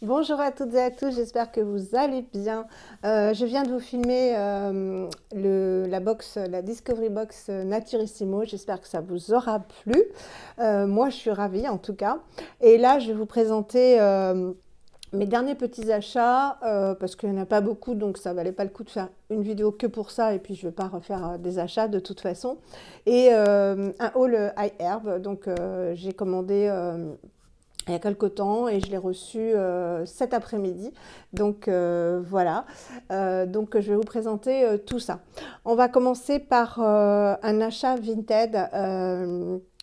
Bonjour à toutes et à tous, j'espère que vous allez bien. Je viens de vous filmer la box, la Discovery Box Naturissimo. J'espère que ça vous aura plu. Moi, je suis ravie en tout cas. Et là, je vais vous présenter mes derniers petits achats parce qu'il n'y en a pas beaucoup, donc ça valait pas le coup de faire une vidéo que pour ça. Et puis, je ne vais pas refaire des achats de toute façon. Et un haul iHerb. Donc, j'ai commandé il y a quelque temps et je l'ai reçu cet après-midi. Donc voilà, donc je vais vous présenter tout ça. On va commencer par un achat Vinted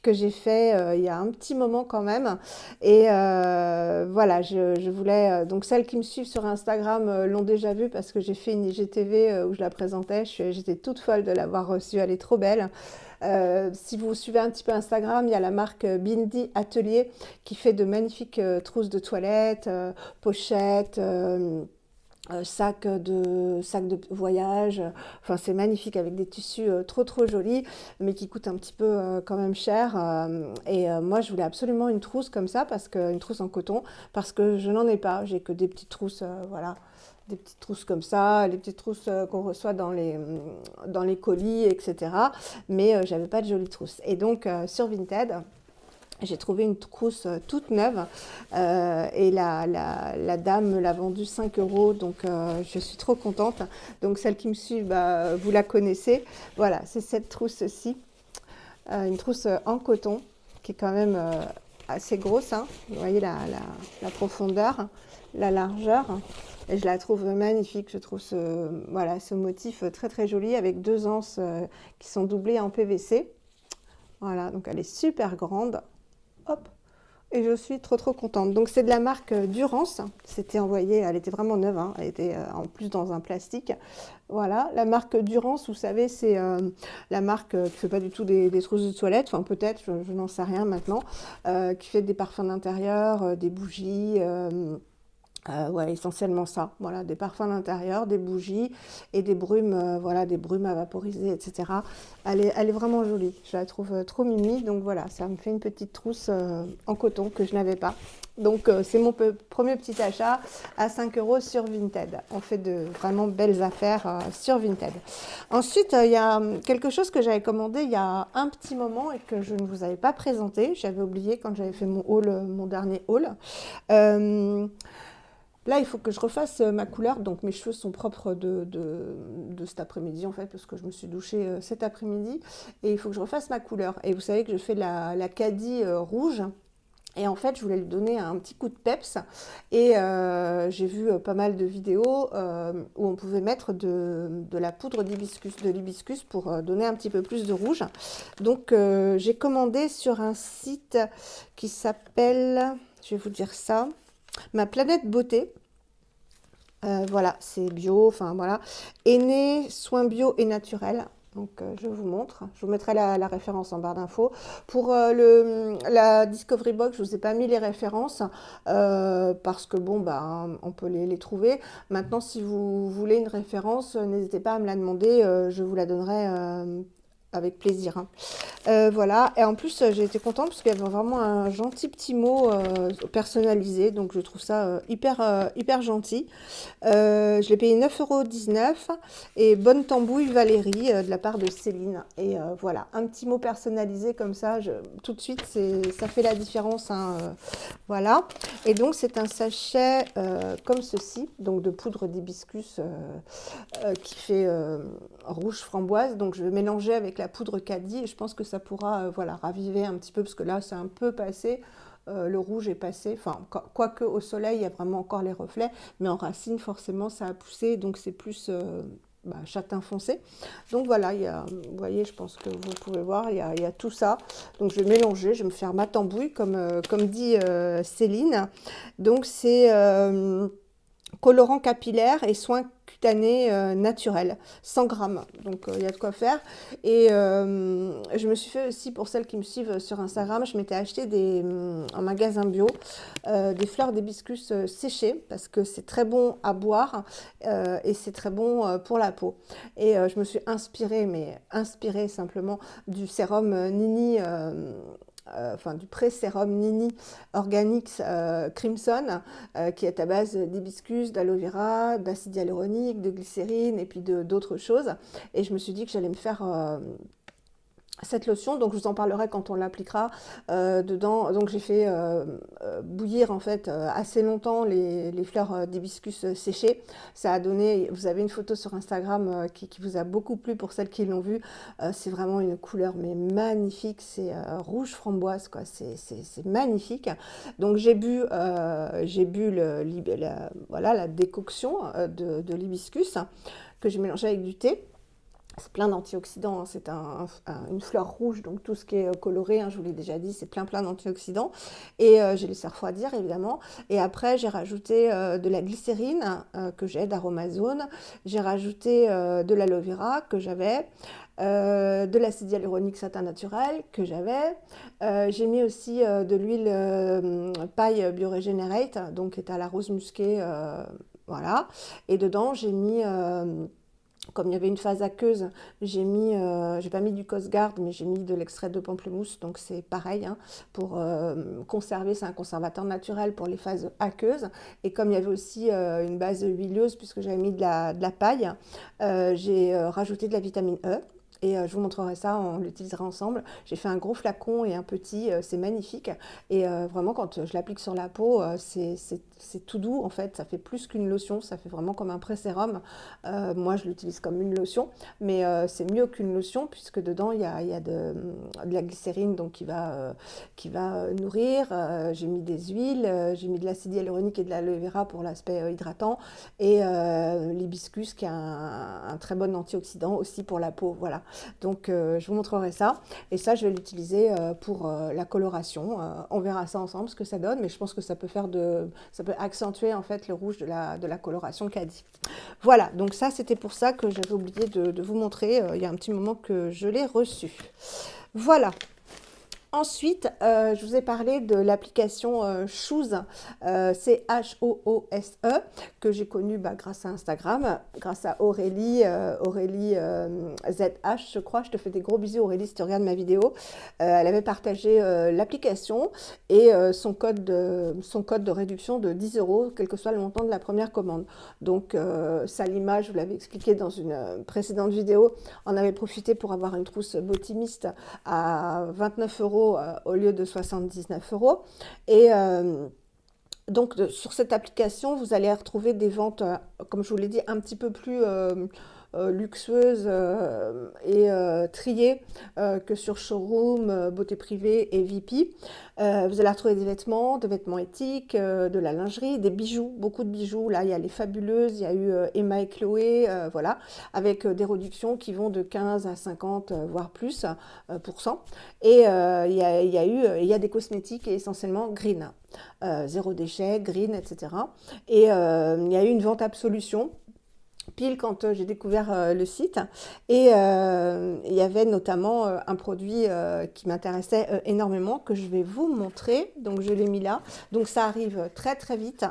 que j'ai fait il y a un petit moment quand même. Et voilà, je voulais, donc celles qui me suivent sur Instagram l'ont déjà vu parce que j'ai fait une IGTV où je la présentais. J'étais toute folle de l'avoir reçue, elle est trop belle. Si vous suivez un petit peu Instagram, il y a la marque Bindi Atelier qui fait de magnifiques trousses de toilette, pochettes, sacs de voyage. Enfin, c'est magnifique avec des tissus trop jolis, mais qui coûtent un petit peu quand même cher. Moi, je voulais absolument une trousse comme ça, une trousse en coton, parce que je n'en ai pas. J'ai que des petites trousses, voilà, des petites trousses comme ça, les petites trousses qu'on reçoit dans les colis, etc. Mais j'avais pas de jolies trousses. Et donc, sur Vinted, j'ai trouvé une trousse toute neuve et la dame me l'a vendue 5 euros, donc je suis trop contente. Donc celles qui me suivent, bah, vous la connaissez. Voilà, c'est cette trousse-ci, une trousse en coton qui est quand même assez grosse, hein. Vous voyez la profondeur, la largeur. Et je la trouve magnifique, je trouve voilà, ce motif très joli avec deux anses qui sont doublées en PVC. Voilà, donc elle est super grande. Hop, et je suis trop contente. Donc c'est de la marque Durance. C'était envoyé, elle était vraiment neuve, hein. Elle était en plus dans un plastique. Voilà, la marque Durance, vous savez, c'est la marque qui ne fait pas du tout des trousses de toilette, enfin peut-être, je n'en sais rien maintenant, qui fait des parfums d'intérieur, des bougies. Ouais, essentiellement ça. Voilà, des parfums d'intérieur, des bougies et des brumes, voilà, des brumes à vaporiser, etc. Elle est vraiment jolie. Je la trouve trop mimi. Donc voilà, ça me fait une petite trousse en coton que je n'avais pas. Donc c'est mon premier petit achat à 5 euros sur Vinted. On fait de vraiment belles affaires sur Vinted. Ensuite, il y a quelque chose que j'avais commandé il y a un petit moment et que je ne vous avais pas présenté. J'avais oublié quand j'avais fait mon haul, mon dernier haul. Euh, Là, il faut que je refasse ma couleur. Donc, mes cheveux sont propres de cet après-midi, en fait, parce que je me suis douchée cet après-midi. Et il faut que je refasse ma couleur. Et vous savez que je fais la cadie rouge. Et en fait, je voulais lui donner un petit coup de peps. Et j'ai vu pas mal de vidéos où on pouvait mettre de la poudre d'hibiscus, de l'hibiscus pour donner un petit peu plus de rouge. Donc, j'ai commandé sur un site qui s'appelle, je vais vous dire ça, Ma Planète Beauté. Voilà, c'est bio, enfin voilà. Aîné, soins bio et naturels. Donc je vous montre, je vous mettrai la référence en barre d'infos. Pour la Discovery Box, je ne vous ai pas mis les références parce que bon, bah, on peut les trouver. Maintenant, si vous voulez une référence, n'hésitez pas à me la demander, je vous la donnerai avec plaisir, hein. Voilà, et en plus j'ai été contente parce qu'il y avait vraiment un gentil petit mot personnalisé, donc je trouve ça hyper gentil. Je l'ai payé 9,19 € et bonne tambouille Valérie de la part de Céline. Et voilà, un petit mot personnalisé comme ça, tout de suite, ça fait la différence, hein, voilà. Et donc c'est un sachet comme ceci, donc de poudre d'hibiscus qui fait rouge framboise. Donc je vais mélanger avec la poudre Caddy et je pense que ça pourra voilà, raviver un petit peu parce que là c'est un peu passé. Le rouge est passé, enfin, quoique au soleil, il y a vraiment encore les reflets, mais en racine, forcément, ça a poussé, donc c'est plus châtain foncé. Donc voilà, vous voyez, je pense que vous pouvez voir, il y a tout ça. Donc je vais mélanger, je vais me faire ma tambouille, comme dit Céline. Donc c'est colorant capillaire et soins cutanés naturels, 100 grammes. Donc il y a de quoi faire. Et je me suis fait aussi, pour celles qui me suivent sur Instagram, je m'étais acheté en magasin bio des fleurs d'hibiscus séchées parce que c'est très bon à boire et c'est très bon pour la peau. Et je me suis inspirée simplement du sérum Nini enfin du pré-sérum Nini Organics Crimson, qui est à base d'hibiscus, d'aloe vera, d'acide hyaluronique, de glycérine et puis d'autres choses. Et je me suis dit que j'allais me faire cette lotion, donc je vous en parlerai quand on l'appliquera dedans. Donc j'ai fait bouillir en fait assez longtemps les fleurs d'hibiscus séchées. Ça a donné, vous avez une photo sur Instagram qui vous a beaucoup plu pour celles qui l'ont vue. C'est vraiment une couleur mais magnifique, c'est rouge framboise quoi, c'est magnifique. Donc j'ai bu voilà, la décoction de l'hibiscus que j'ai mélangé avec du thé. C'est plein d'antioxydants, hein. C'est une fleur rouge, donc tout ce qui est coloré, hein, je vous l'ai déjà dit, c'est plein d'antioxydants. Et j'ai laissé refroidir évidemment. Et après, j'ai rajouté de la glycérine que j'ai d'Aromazone. J'ai rajouté de l'aloe vera que j'avais. De l'acide hyaluronique satin naturel que j'avais. J'ai mis aussi de l'huile paille Bioregenerate, donc qui est à la rose musquée, voilà. Et dedans, j'ai mis comme il y avait une phase aqueuse, j'ai pas mis du Coast Guard, mais j'ai mis de l'extrait de pamplemousse, donc c'est pareil, hein, pour conserver, c'est un conservateur naturel pour les phases aqueuses. Et comme il y avait aussi une base huileuse, puisque j'avais mis de la paille, j'ai rajouté de la vitamine E. Et je vous montrerai ça, on l'utilisera ensemble. J'ai fait un gros flacon et un petit, c'est magnifique. Et vraiment, quand je l'applique sur la peau, c'est tout doux en fait. Ça fait plus qu'une lotion, ça fait vraiment comme un pré-sérum. Moi, je l'utilise comme une lotion, mais c'est mieux qu'une lotion puisque dedans, il y a de la glycérine donc, qui va nourrir. J'ai mis des huiles, j'ai mis de l'acide hyaluronique et de l'aloe vera pour l'aspect hydratant. Et l'hibiscus qui est un très bon antioxydant aussi pour la peau. Voilà. Donc je vous montrerai ça et ça je vais l'utiliser pour la coloration. On verra ça ensemble ce que ça donne, mais je pense que ça peut accentuer en fait le rouge de la coloration qu'a dit. Voilà, donc ça c'était pour ça que j'avais oublié de vous montrer. Il y a un petit moment que je l'ai reçu. Voilà. Ensuite, je vous ai parlé de l'application Choose, C-H-O-O-S-E, que j'ai connue grâce à Instagram, grâce à Aurélie, ZH, je crois. Je te fais des gros bisous Aurélie si tu regardes ma vidéo. Elle avait partagé l'application et son code de réduction de 10 €, quel que soit le montant de la première commande. Donc Salima, je vous l'avais expliqué dans une précédente vidéo, en avait profité pour avoir une trousse Botimiste à 29 € au lieu de 79 €. Et donc sur cette application, vous allez retrouver des ventes, comme je vous l'ai dit, un petit peu plus luxueuses et triées que sur Showroom, Beauté Privée et VP. Vous allez retrouver des vêtements éthiques, de la lingerie, des bijoux, beaucoup de bijoux. Là, il y a les Fabuleuses, il y a eu Emma et Chloé, voilà, avec des réductions qui vont de 15 à 50, voire plus, %. Et il y a des cosmétiques et essentiellement green, zéro déchet, green, etc. Et il y a eu une vente Absolution pile quand j'ai découvert le site et il y avait notamment un produit qui m'intéressait énormément que je vais vous montrer, donc je l'ai mis là, donc ça arrive très très vite.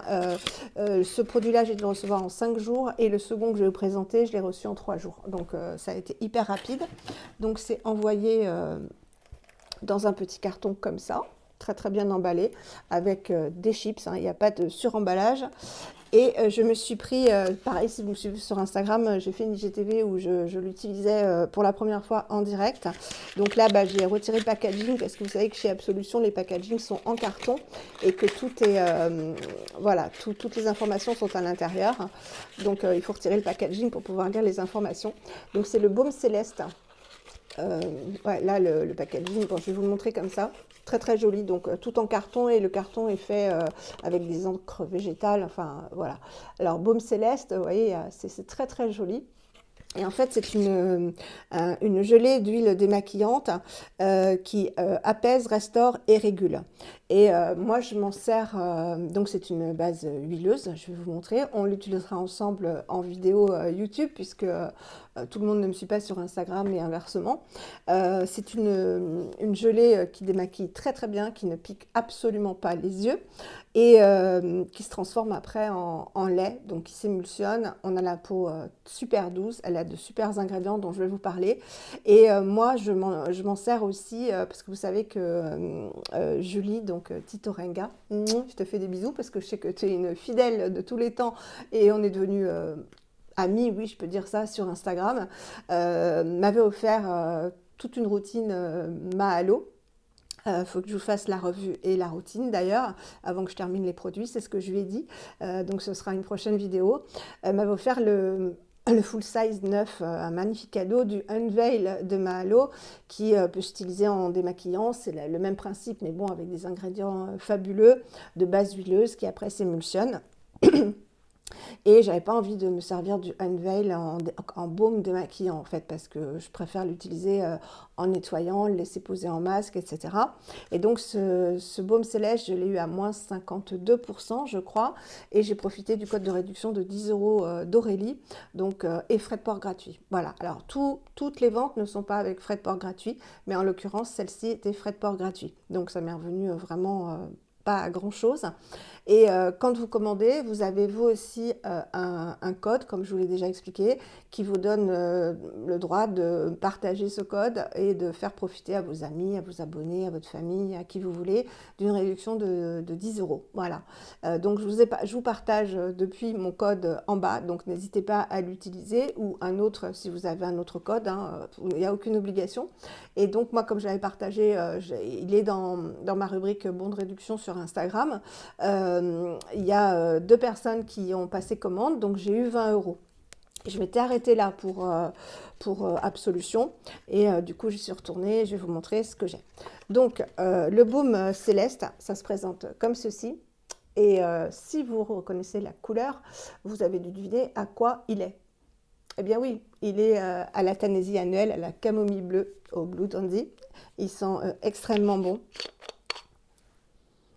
Ce produit là j'ai dû le recevoir en 5 jours et le second que je vais vous présenter je l'ai reçu en 3 jours, donc ça a été hyper rapide. Donc c'est envoyé dans un petit carton comme ça, très très bien emballé avec des chips, hein, il n'y a pas de suremballage. Et je me suis pris, pareil, si vous me suivez sur Instagram, j'ai fait une IGTV où je l'utilisais pour la première fois en direct. Donc là, j'ai retiré le packaging parce que vous savez que chez Absolution, les packagings sont en carton et que tout est, voilà, toutes les informations sont à l'intérieur. Donc il faut retirer le packaging pour pouvoir lire les informations. Donc c'est le Baume Céleste. Ouais, là, le packaging, bon, je vais vous le montrer comme ça. Très très joli, donc tout en carton et le carton est fait avec des encres végétales, enfin voilà. Alors Baume Céleste, vous voyez, c'est très très joli. Et en fait, c'est une gelée d'huile démaquillante qui apaise, restaure et régule. Et moi, je m'en sers, donc c'est une base huileuse, je vais vous montrer. On l'utilisera ensemble en vidéo YouTube, puisque Tout le monde ne me suit pas sur Instagram et inversement. C'est une gelée qui démaquille très très bien, qui ne pique absolument pas les yeux et qui se transforme après en lait, donc qui s'émulsionne. On a la peau super douce, elle a de super ingrédients dont je vais vous parler. Et moi, je m'en sers aussi parce que vous savez que Julie, donc Tito Renga, je te fais des bisous parce que je sais que tu es une fidèle de tous les temps et on est devenus amis, oui, je peux dire ça, sur Instagram, m'avait offert toute une routine Mahalo. Faut que je vous fasse la revue et la routine d'ailleurs, avant que je termine les produits, c'est ce que je lui ai dit. Donc ce sera une prochaine vidéo. Elle m'avait offert le full size neuf, un magnifique cadeau du Unveil de Mahalo qui peut s'utiliser en démaquillant. C'est le même principe, mais bon, avec des ingrédients fabuleux de base huileuse qui après s'émulsionnent. Et j'avais pas envie de me servir du Unveil en baume démaquillant en fait, parce que je préfère l'utiliser en nettoyant, le laisser poser en masque, etc. Et donc ce baume Céleste, je l'ai eu à moins 52%, je crois, et j'ai profité du code de réduction de 10 euros d'Aurélie, donc et frais de port gratuits. Voilà, alors toutes les ventes ne sont pas avec frais de port gratuits, mais en l'occurrence, celle-ci était frais de port gratuits. Donc ça m'est revenu vraiment pas à grand chose. Et quand vous commandez, vous avez vous aussi un code, comme je vous l'ai déjà expliqué, qui vous donne le droit de partager ce code et de faire profiter à vos amis, à vos abonnés, à votre famille, à qui vous voulez, d'une réduction de 10 euros. Voilà. Donc je vous partage depuis mon code en bas, donc n'hésitez pas à l'utiliser, ou un autre si vous avez un autre code, hein, il n'y a aucune obligation. Et donc moi, comme je l'avais partagé, il est dans ma rubrique bon de réduction sur Instagram. Il y a 2 personnes qui ont passé commande, donc j'ai eu 20 euros. Je m'étais arrêtée là pour Absolution et du coup j'y suis retournée, je vais vous montrer ce que j'ai. Donc le baume Céleste, ça se présente comme ceci et si vous reconnaissez la couleur, vous avez dû deviner à quoi il est. Eh bien oui, il est à la Tanaisie annuelle, à la camomille bleue, au Blue Dandy. Il sent extrêmement bon.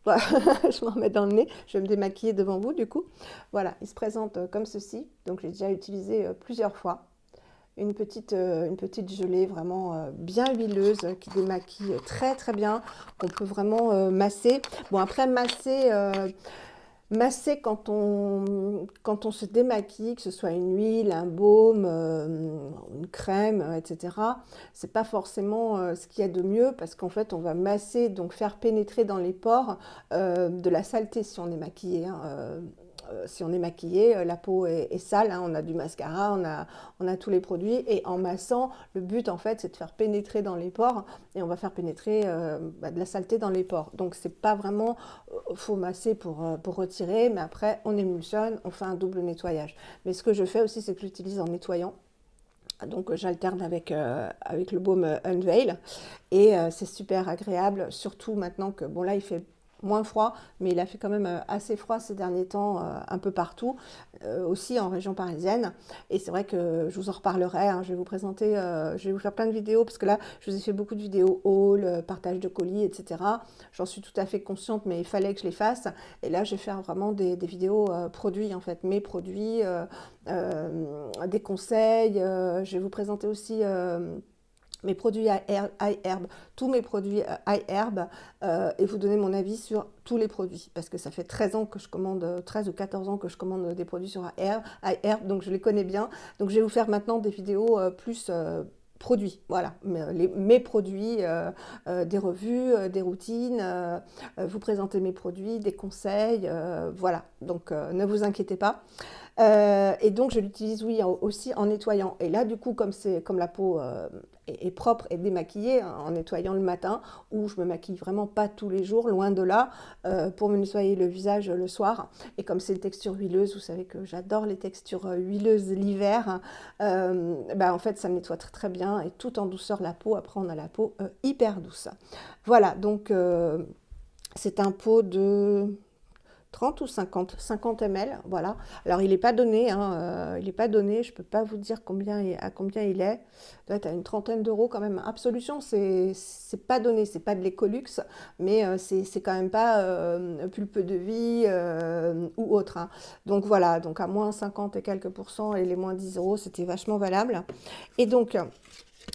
Voilà, je m'en remets dans le nez, je vais me démaquiller devant vous du coup. Voilà, il se présente comme ceci, donc j'ai déjà utilisé plusieurs fois. Une petite gelée vraiment bien huileuse qui démaquille très très bien, qu'on peut vraiment masser. Bon après masser quand on se démaquille, que ce soit une huile, un baume, une crème, etc. C'est pas forcément ce qu'il y a de mieux parce qu'en fait on va masser, donc faire pénétrer dans les pores de la saleté si on est maquillé. Hein, si on est maquillé, la peau est sale, hein, on a du mascara, on a tous les produits et en massant, le but en fait c'est de faire pénétrer dans les pores et on va faire pénétrer de la saleté dans les pores. Donc c'est pas vraiment, faut masser pour retirer, mais après on émulsionne, on fait un double nettoyage. Mais ce que je fais aussi c'est que j'utilise en nettoyant. Donc j'alterne avec le baume Unveil et c'est super agréable, surtout maintenant que, bon là il fait moins froid, mais il a fait quand même assez froid ces derniers temps un peu partout, aussi en région parisienne. Et c'est vrai que je vous en reparlerai, hein, je vais vous présenter, je vais vous faire plein de vidéos, parce que là, je vous ai fait beaucoup de vidéos haul, partage de colis, etc. J'en suis tout à fait consciente, mais il fallait que je les fasse. Et là, je vais faire vraiment des vidéos produits, en fait, mes produits, des conseils. Je vais vous présenter aussi mes produits iHerb, tous mes produits iHerb, et vous donner mon avis sur tous les produits, parce que ça fait 13 ans que je commande, 13 ou 14 ans que je commande des produits sur iHerb, donc je les connais bien. Donc je vais vous faire maintenant des vidéos plus produits, voilà, mes produits, des revues, des routines, vous présenter mes produits, des conseils, voilà, donc ne vous inquiétez pas. Et donc je l'utilise oui aussi en nettoyant. Et là du coup comme la peau est propre et démaquillée, hein, en nettoyant le matin, où je me maquille vraiment pas tous les jours, loin de là, pour me nettoyer le visage le soir. Et comme c'est une texture huileuse, vous savez que j'adore les textures huileuses l'hiver, bah en fait ça nettoie très très bien et tout en douceur la peau. Après on a la peau hyper douce. Voilà, donc c'est un pot de 30 ou 50, 50 ml, voilà. Alors, il n'est pas donné, hein, il n'est pas donné, je ne peux pas vous dire à combien il est. Il doit être à une trentaine d'euros quand même. Absolution, c'est pas donné, c'est pas de l'écolux, mais c'est quand même pas pulpe de vie ou autre, hein. Donc voilà, donc à moins 50 et quelques pourcents et les moins 10 euros, c'était vachement valable. Et donc,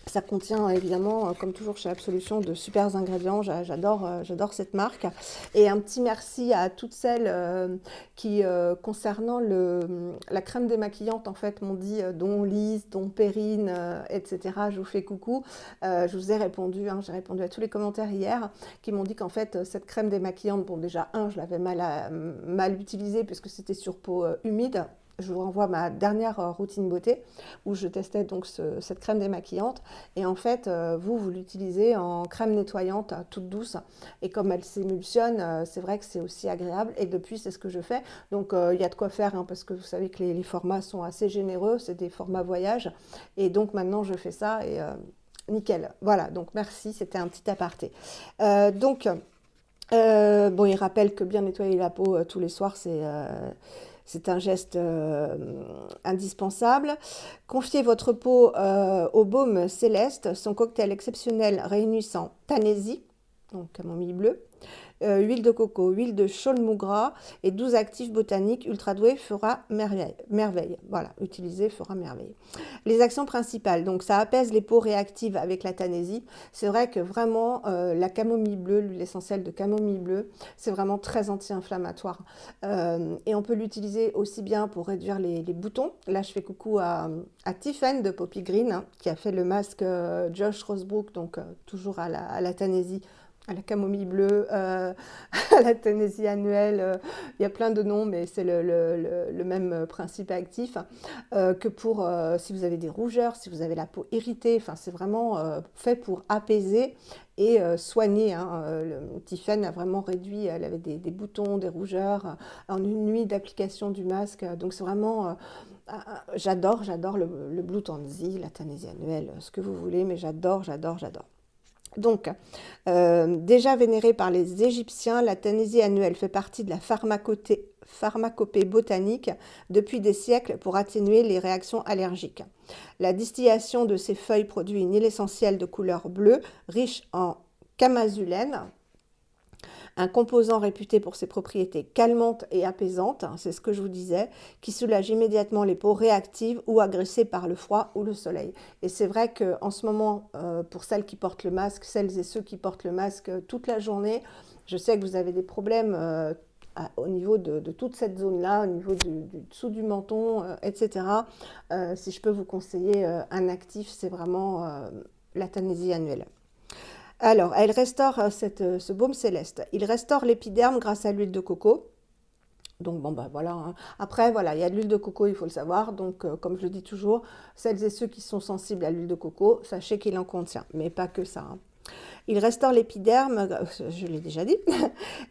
ça contient évidemment, comme toujours chez Absolution, de super ingrédients. J'adore cette marque. Et un petit merci à toutes celles qui, concernant la crème démaquillante, en fait, m'ont dit, dont Lise, dont Perrine, etc. Je vous fais coucou. Je vous ai répondu, hein, j'ai répondu à tous les commentaires hier, qui m'ont dit qu'en fait, cette crème démaquillante, bon déjà, je l'avais mal utilisée puisque c'était sur peau humide. Je vous renvoie à ma dernière routine beauté où je testais donc cette crème démaquillante. Et en fait, vous l'utilisez en crème nettoyante toute douce. Et comme elle s'émulsionne, c'est vrai que c'est aussi agréable. Et depuis, c'est ce que je fais. Donc, il y a de quoi faire, hein, parce que vous savez que les formats sont assez généreux. C'est des formats voyage. Et donc, maintenant, je fais ça et nickel. Voilà, donc merci. C'était un petit aparté. Bon, il rappelle que bien nettoyer la peau tous les soirs, c'est un geste indispensable. Confiez votre peau au baume céleste, son cocktail exceptionnel réunissant Tanésie, donc camomille bleue, huile de coco, huile de chaulmou gras et 12 actifs botaniques ultra doués fera merveille. Voilà, utiliser fera merveille. Les actions principales, donc ça apaise les peaux réactives avec la Tanésie. C'est vrai que vraiment la camomille bleue, l'huile essentielle de camomille bleue, c'est vraiment très anti-inflammatoire. Et on peut l'utiliser aussi bien pour réduire les boutons. Là, je fais coucou à Tiffen de Poppy Green, hein, qui a fait le masque Josh Rosebrook, donc toujours à la Tanésie, à la camomille bleue, à la Tanésie annuelle, il y a plein de noms, mais c'est le même principe actif que pour si vous avez des rougeurs, si vous avez la peau irritée, enfin c'est vraiment fait pour apaiser et soigner, hein. Tiffen a vraiment réduit, elle avait des boutons, des rougeurs en une nuit d'application du masque, donc c'est vraiment... j'adore le Blue Tansy, la Tanésie annuelle, ce que vous voulez, mais j'adore. Donc, déjà vénérée par les Égyptiens, la Tanésie annuelle fait partie de la pharmacopée botanique depuis des siècles pour atténuer les réactions allergiques. La distillation de ces feuilles produit une huile essentielle de couleur bleue, riche en camazulène, un composant réputé pour ses propriétés calmantes et apaisantes, c'est ce que je vous disais, qui soulage immédiatement les peaux réactives ou agressées par le froid ou le soleil. Et c'est vrai qu'en ce moment, pour celles qui portent le masque, celles et ceux qui portent le masque toute la journée, je sais que vous avez des problèmes au niveau de toute cette zone-là, au niveau du dessous du menton, etc. Si je peux vous conseiller un actif, c'est vraiment la Tanésie annuelle. Alors, elle restaure ce baume céleste. Il restaure l'épiderme grâce à l'huile de coco. Donc, bon, bah voilà, hein. Après, voilà, il y a de l'huile de coco, il faut le savoir. Donc, comme je le dis toujours, celles et ceux qui sont sensibles à l'huile de coco, sachez qu'il en contient, mais pas que ça, hein. Il restaure l'épiderme, je l'ai déjà dit.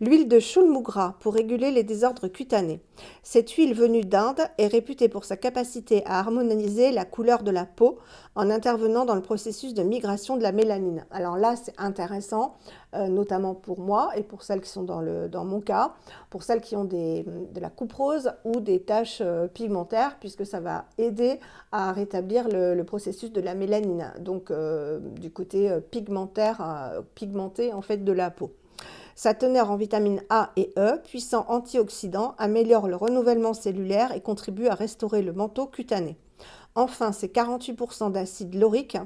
L'huile de chaulmou gras pour réguler les désordres cutanés. Cette huile venue d'Inde est réputée pour sa capacité à harmoniser la couleur de la peau en intervenant dans le processus de migration de la mélanine. Alors là, c'est intéressant, notamment pour moi et pour celles qui sont dans mon cas, pour celles qui ont de la coupe rose ou des taches pigmentaires, puisque ça va aider à rétablir le processus de la mélanine, donc du côté pigmenté en fait de la peau. Sa teneur en vitamines A et E, puissant antioxydant, améliore le renouvellement cellulaire et contribue à restaurer le manteau cutané. Enfin, ces 48% d'acide laurique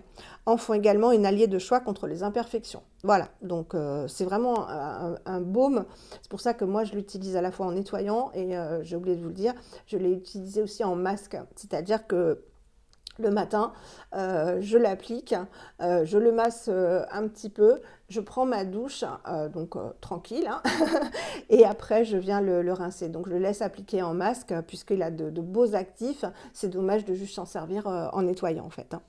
en font également une alliée de choix contre les imperfections. Voilà, donc c'est vraiment un baume. C'est pour ça que moi, je l'utilise à la fois en nettoyant et, j'ai oublié de vous le dire, je l'ai utilisé aussi en masque. C'est-à-dire que le matin, je l'applique, je le masse un petit peu, je prends ma douche, donc tranquille, hein, et après je viens le rincer. Donc je le laisse appliquer en masque puisqu'il a de beaux actifs. C'est dommage de juste s'en servir en nettoyant en fait, hein.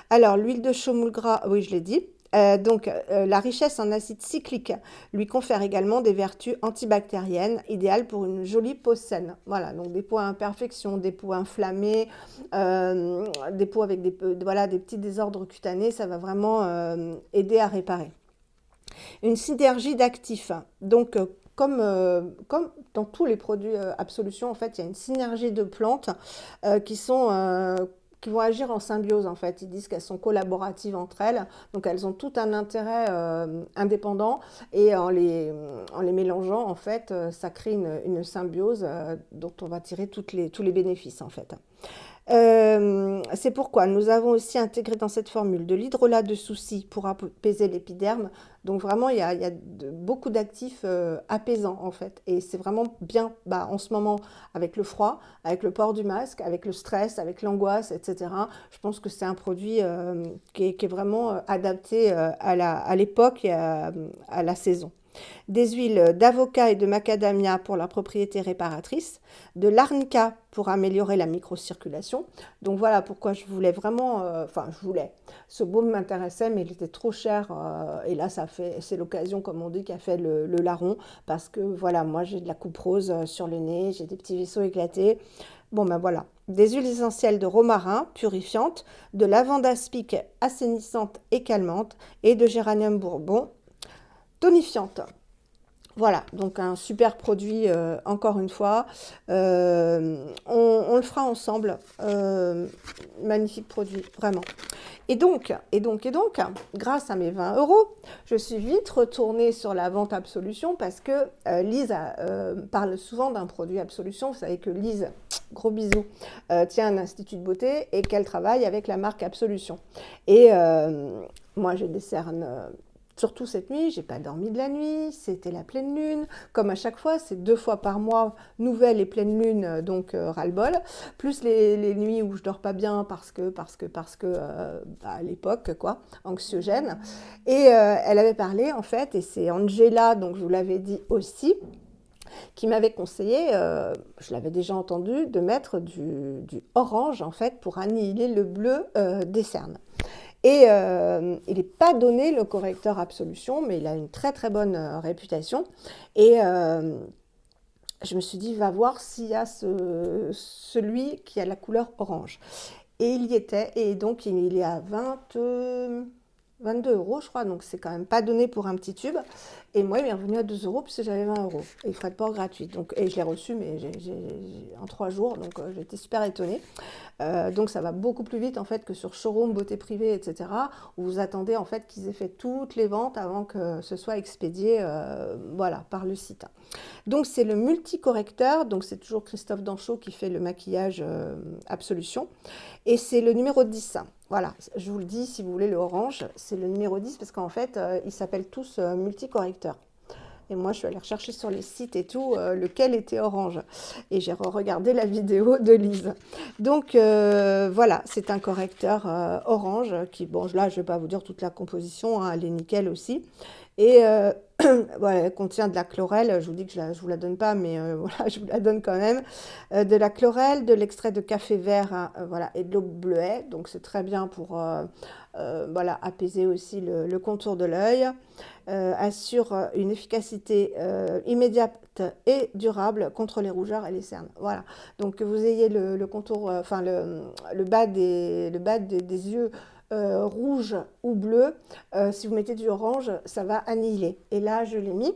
Alors l'huile de chaulmou gras, oui je l'ai dit. La richesse en acide cyclique lui confère également des vertus antibactériennes, idéales pour une jolie peau saine. Voilà, donc des peaux à imperfections, des peaux inflammées, des peaux avec des petits désordres cutanés, ça va vraiment aider à réparer. Une synergie d'actifs, donc comme dans tous les produits Absolution, en fait, il y a une synergie de plantes qui qui vont agir en symbiose, en fait. Ils disent qu'elles sont collaboratives entre elles, donc elles ont tout un intérêt indépendant, et en les mélangeant, en fait, ça crée une symbiose dont on va tirer tous les bénéfices, en fait. C'est pourquoi nous avons aussi intégré dans cette formule de l'hydrolat de souci pour apaiser l'épiderme. Donc vraiment, il y a beaucoup d'actifs apaisants en fait. Et c'est vraiment bien en ce moment avec le froid, avec le port du masque, avec le stress, avec l'angoisse, etc. Je pense que c'est un produit qui est vraiment adapté à l'époque et à la saison. Des huiles d'avocat et de macadamia pour la propriété réparatrice, de l'arnica pour améliorer la microcirculation. Donc voilà pourquoi je voulais vraiment, ce baume m'intéressait, mais il était trop cher. Et là, c'est l'occasion, comme on dit, qu'a fait le larron, parce que voilà, moi j'ai de la coupe rose sur le nez, j'ai des petits vaisseaux éclatés. Bon ben voilà, des huiles essentielles de romarin purifiantes, de lavande aspic assainissante et calmante, et de géranium bourbon tonifiante. Voilà, donc un super produit, encore une fois. On le fera ensemble. Magnifique produit, vraiment. Et donc, grâce à mes 20 euros, je suis vite retournée sur la vente Absolution parce que Lise parle souvent d'un produit Absolution. Vous savez que Lise, gros bisous, tient un institut de beauté et qu'elle travaille avec la marque Absolution. Et moi, je décerne... Surtout cette nuit, j'ai pas dormi de la nuit, c'était la pleine lune. Comme à chaque fois, c'est 2 fois par mois, nouvelle et pleine lune, donc ras-le-bol. Plus les nuits où je dors pas bien parce que à l'époque, quoi, anxiogène. Et elle avait parlé, en fait, et c'est Angela, donc je vous l'avais dit aussi, qui m'avait conseillé, je l'avais déjà entendu, de mettre du orange, en fait, pour annihiler le bleu des cernes. Et il n'est pas donné le correcteur Absolution, mais il a une très très bonne réputation. Et je me suis dit, va voir s'il y a celui qui a la couleur orange. Et il y était, et donc il est à 22 euros, je crois, donc c'est quand même pas donné pour un petit tube. Et moi, il m'est revenu à 2 euros puisque j'avais 20 euros. Et frais de port gratuit. Donc, et je l'ai reçu, mais en 3 jours, donc j'étais super étonnée. Donc ça va beaucoup plus vite en fait que sur showroom, beauté privée, etc. où vous attendez en fait qu'ils aient fait toutes les ventes avant que ce soit expédié voilà, par le site. Donc c'est le multicorrecteur, donc c'est toujours Christophe Danchot qui fait le maquillage Absolution. Et c'est le numéro 10. Voilà, je vous le dis, si vous voulez le orange, c'est le numéro 10 parce qu'en fait, ils s'appellent tous multicorrecteurs. Et moi, je suis allée rechercher sur les sites et tout, lequel était orange. Et j'ai regardé la vidéo de Lise. Donc, voilà, c'est un correcteur orange qui, bon, là, je ne vais pas vous dire toute la composition, hein, elle est nickel aussi. Et voilà, elle contient de la chlorelle, je vous dis que je ne vous la donne pas, mais voilà, je vous la donne quand même. De la chlorelle, de l'extrait de café vert, hein, voilà, et de l'eau bleuet, donc c'est très bien pour voilà, apaiser aussi le contour de l'œil. Assure une efficacité immédiate et durable contre les rougeurs et les cernes. Voilà, donc que vous ayez le contour, enfin le bas des yeux rouge ou bleu, si vous mettez du orange, ça va annihiler. Et là, je l'ai mis.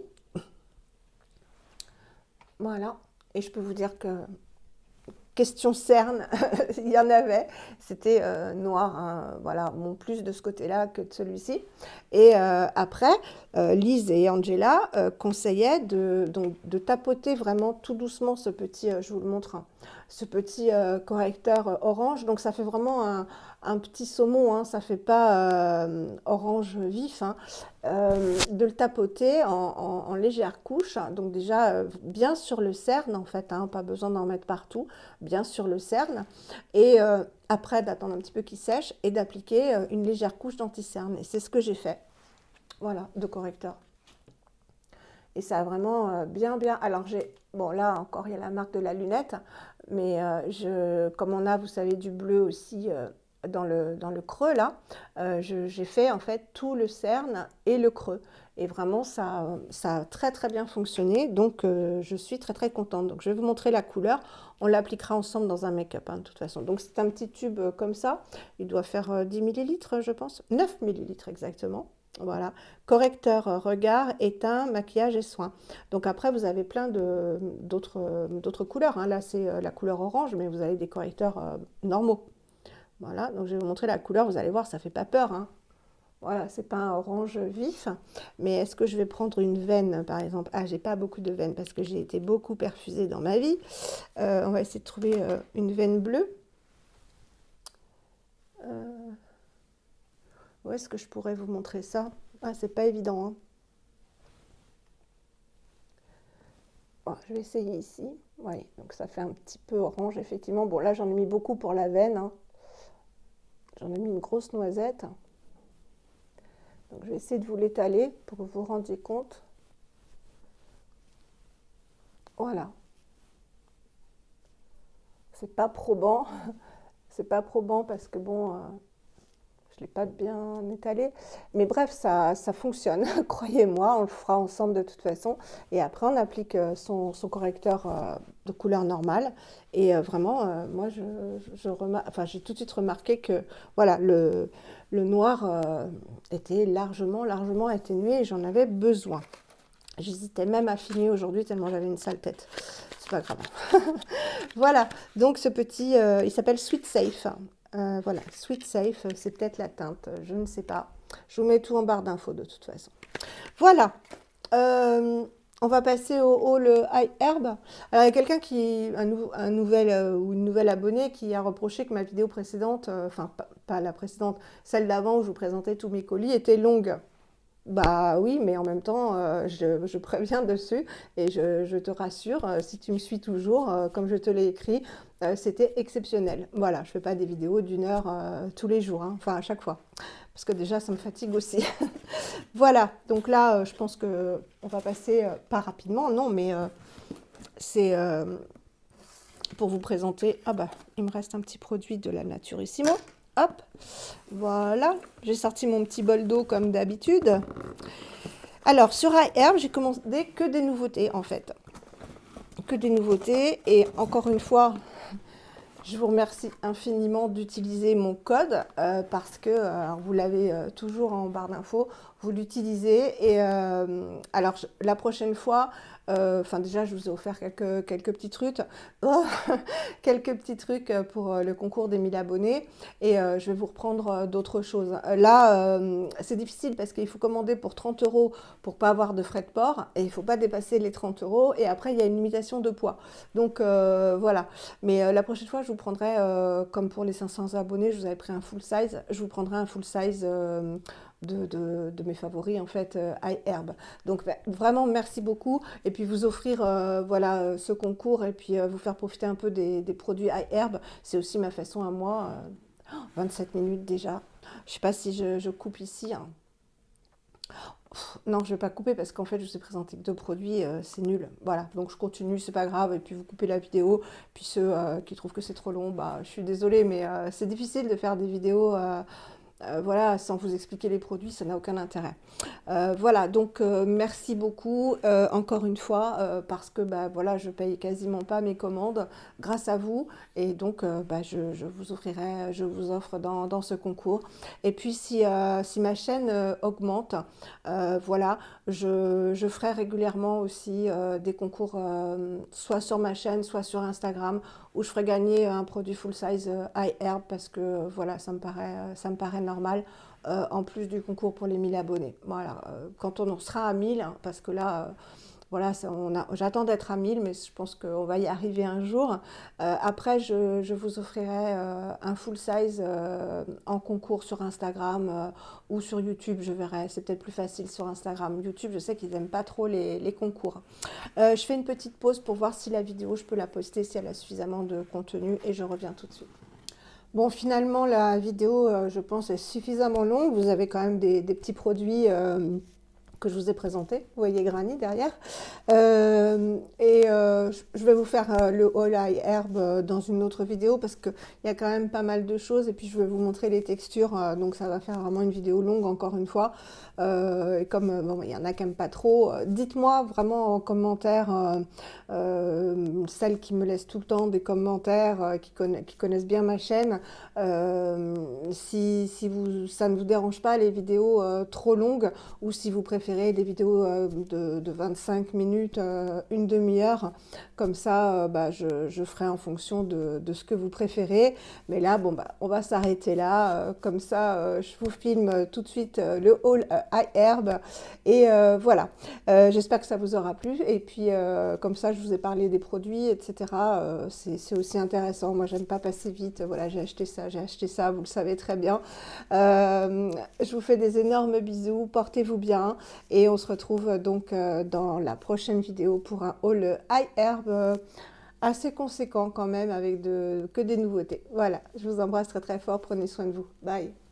Voilà. Et je peux vous dire que question cerne, il y en avait. C'était noir, hein, voilà, mon plus de ce côté-là que de celui-ci. Et après, Lise et Angela conseillaient de tapoter vraiment tout doucement ce petit, je vous le montre, hein, ce petit correcteur orange. Donc ça fait vraiment un petit saumon, hein, ça fait pas orange vif, hein. De le tapoter en légère couche. Donc déjà bien sur le cerne en fait, hein, pas besoin d'en mettre partout, bien sur le cerne. Et après d'attendre un petit peu qu'il sèche et d'appliquer une légère couche d'anti-cerne. Et c'est ce que j'ai fait. Voilà, de correcteur. Et ça a vraiment bien. Alors bon là encore il y a la marque de la lunette, mais comme on a, vous savez, du bleu aussi dans le creux là, j'ai fait en fait tout le cerne et le creux. Et vraiment ça a très très bien fonctionné, donc je suis très très contente. Donc je vais vous montrer la couleur, on l'appliquera ensemble dans un make-up, hein, de toute façon. Donc c'est un petit tube comme ça, il doit faire 10 ml je pense, 9 ml exactement. Voilà, correcteur regard, éteint, maquillage et soins. Donc après, vous avez plein d'autres couleurs, hein. Là, c'est la couleur orange, mais vous avez des correcteurs normaux. Voilà, donc je vais vous montrer la couleur, vous allez voir, ça fait pas peur, hein. Voilà, c'est pas un orange vif, mais est-ce que je vais prendre une veine, par exemple? Ah, j'ai pas beaucoup de veines parce que j'ai été beaucoup perfusée dans ma vie. On va essayer de trouver une veine bleue. Euh, Où est-ce que je pourrais vous montrer ça? Ah, c'est pas évident, hein. Bon, je vais essayer ici. Oui, donc ça fait un petit peu orange, effectivement. Bon, là, j'en ai mis beaucoup pour la veine, hein. J'en ai mis une grosse noisette. Donc, je vais essayer de vous l'étaler pour que vous vous rendiez compte. Voilà. C'est pas probant. C'est pas probant parce que, bon, je ne l'ai pas bien étalé. Mais bref, ça fonctionne. Croyez-moi, on le fera ensemble de toute façon. Et après, on applique son correcteur de couleur normale. Et vraiment, moi, enfin, j'ai tout de suite remarqué que voilà, le noir était largement atténué et j'en avais besoin. J'hésitais même à finir aujourd'hui tellement j'avais une sale tête. C'est pas grave. Voilà, donc ce petit, il s'appelle Sweet Safe. Voilà, Sweet Safe, c'est peut-être la teinte, je ne sais pas. Je vous mets tout en barre d'infos de toute façon. Voilà, on va passer au haul High Herb. Alors il y a quelqu'un un nouvel ou une nouvelle abonnée qui a reproché que ma vidéo précédente, enfin pas la précédente, celle d'avant où je vous présentais tous mes colis, était longue. Bah oui, mais en même temps, je préviens dessus et je te rassure, si tu me suis toujours, comme je te l'ai écrit, c'était exceptionnel. Voilà, je ne fais pas des vidéos d'1 heure tous les jours, hein, enfin à chaque fois, parce que déjà ça me fatigue aussi. Voilà, donc là, je pense que on va passer, pas rapidement, non, mais c'est pour vous présenter. Ah bah, il me reste un petit produit de la Naturissimo. Hop, voilà, j'ai sorti mon petit bol d'eau comme d'habitude. Alors, sur iHerb, j'ai commandé que des nouveautés, en fait. Que des nouveautés. Et encore une fois, je vous remercie infiniment d'utiliser mon code parce que vous l'avez toujours en barre d'infos, vous l'utilisez. Et alors, la prochaine fois, enfin déjà, je vous ai offert quelques petits trucs, quelques petits trucs pour le concours des 1000 abonnés. Et je vais vous reprendre d'autres choses. Là, c'est difficile parce qu'il faut commander pour 30 € pour pas avoir de frais de port. Et il ne faut pas dépasser les 30 €. Et après, il y a une limitation de poids. Donc voilà. Mais la prochaine fois, je vous prendrai, comme pour les 500 abonnés, je vous avais pris un full size. Je vous prendrai un full size de mes favoris, en fait, iHerb. Donc vraiment, merci beaucoup. Et puis vous offrir voilà, ce concours et puis vous faire profiter un peu des produits iHerb. C'est aussi ma façon à moi. 27 minutes déjà. Je ne sais pas si je coupe ici, hein. Non, je ne vais pas couper parce qu'en fait, je vous ai présenté que 2 produits, c'est nul. Voilà, donc je continue, c'est pas grave. Et puis vous coupez la vidéo. Puis ceux qui trouvent que c'est trop long, bah, je suis désolée, mais c'est difficile de faire des vidéos voilà, sans vous expliquer les produits, ça n'a aucun intérêt. Voilà, donc merci beaucoup encore une fois parce que bah, voilà, je paye quasiment pas mes commandes grâce à vous et donc bah, je vous offrirai, je vous offre dans ce concours. Et puis si ma chaîne augmente, voilà, je ferai régulièrement aussi des concours soit sur ma chaîne, soit sur Instagram où je ferai gagner un produit full size iHerb parce que voilà, ça me paraît normal en plus du concours pour les 1000 abonnés. Voilà, quand on en sera à 1000, hein, parce que là, voilà, j'attends d'être à 1000, mais je pense qu'on va y arriver un jour. Après, je vous offrirai un full size en concours sur Instagram ou sur YouTube, je verrai. C'est peut-être plus facile sur Instagram. YouTube, je sais qu'ils n'aiment pas trop les concours. Je fais une petite pause pour voir si la vidéo, je peux la poster, si elle a suffisamment de contenu et je reviens tout de suite. Bon, finalement, la vidéo, je pense, est suffisamment longue. Vous avez quand même des petits produits que je vous ai présenté. Vous voyez Granny derrière. Je vais vous faire le haul high herb dans une autre vidéo parce qu'il y a quand même pas mal de choses et puis je vais vous montrer les textures. Donc ça va faire vraiment une vidéo longue encore une fois. Et comme bon, il y en a qui n'aiment pas trop, dites-moi vraiment en commentaire, celles qui me laissent tout le temps des commentaires, qui connaissent bien ma chaîne, si ça ne vous dérange pas les vidéos trop longues ou si vous préférez des vidéos de 25 minutes, une demi-heure. Comme ça, bah, je ferai en fonction de ce que vous préférez. Mais là, bon, bah, on va s'arrêter là. Comme ça, je vous filme tout de suite le haul high herb. Et voilà. J'espère que ça vous aura plu. Et puis, comme ça, je vous ai parlé des produits, etc. C'est aussi intéressant. Moi, j'aime pas passer vite. Voilà, j'ai acheté ça, vous le savez très bien. Je vous fais des énormes bisous. Portez-vous bien. Et on se retrouve donc dans la prochaine vidéo pour un haul high herb assez conséquent quand même avec que des nouveautés. Voilà, je vous embrasse très très fort. Prenez soin de vous. Bye.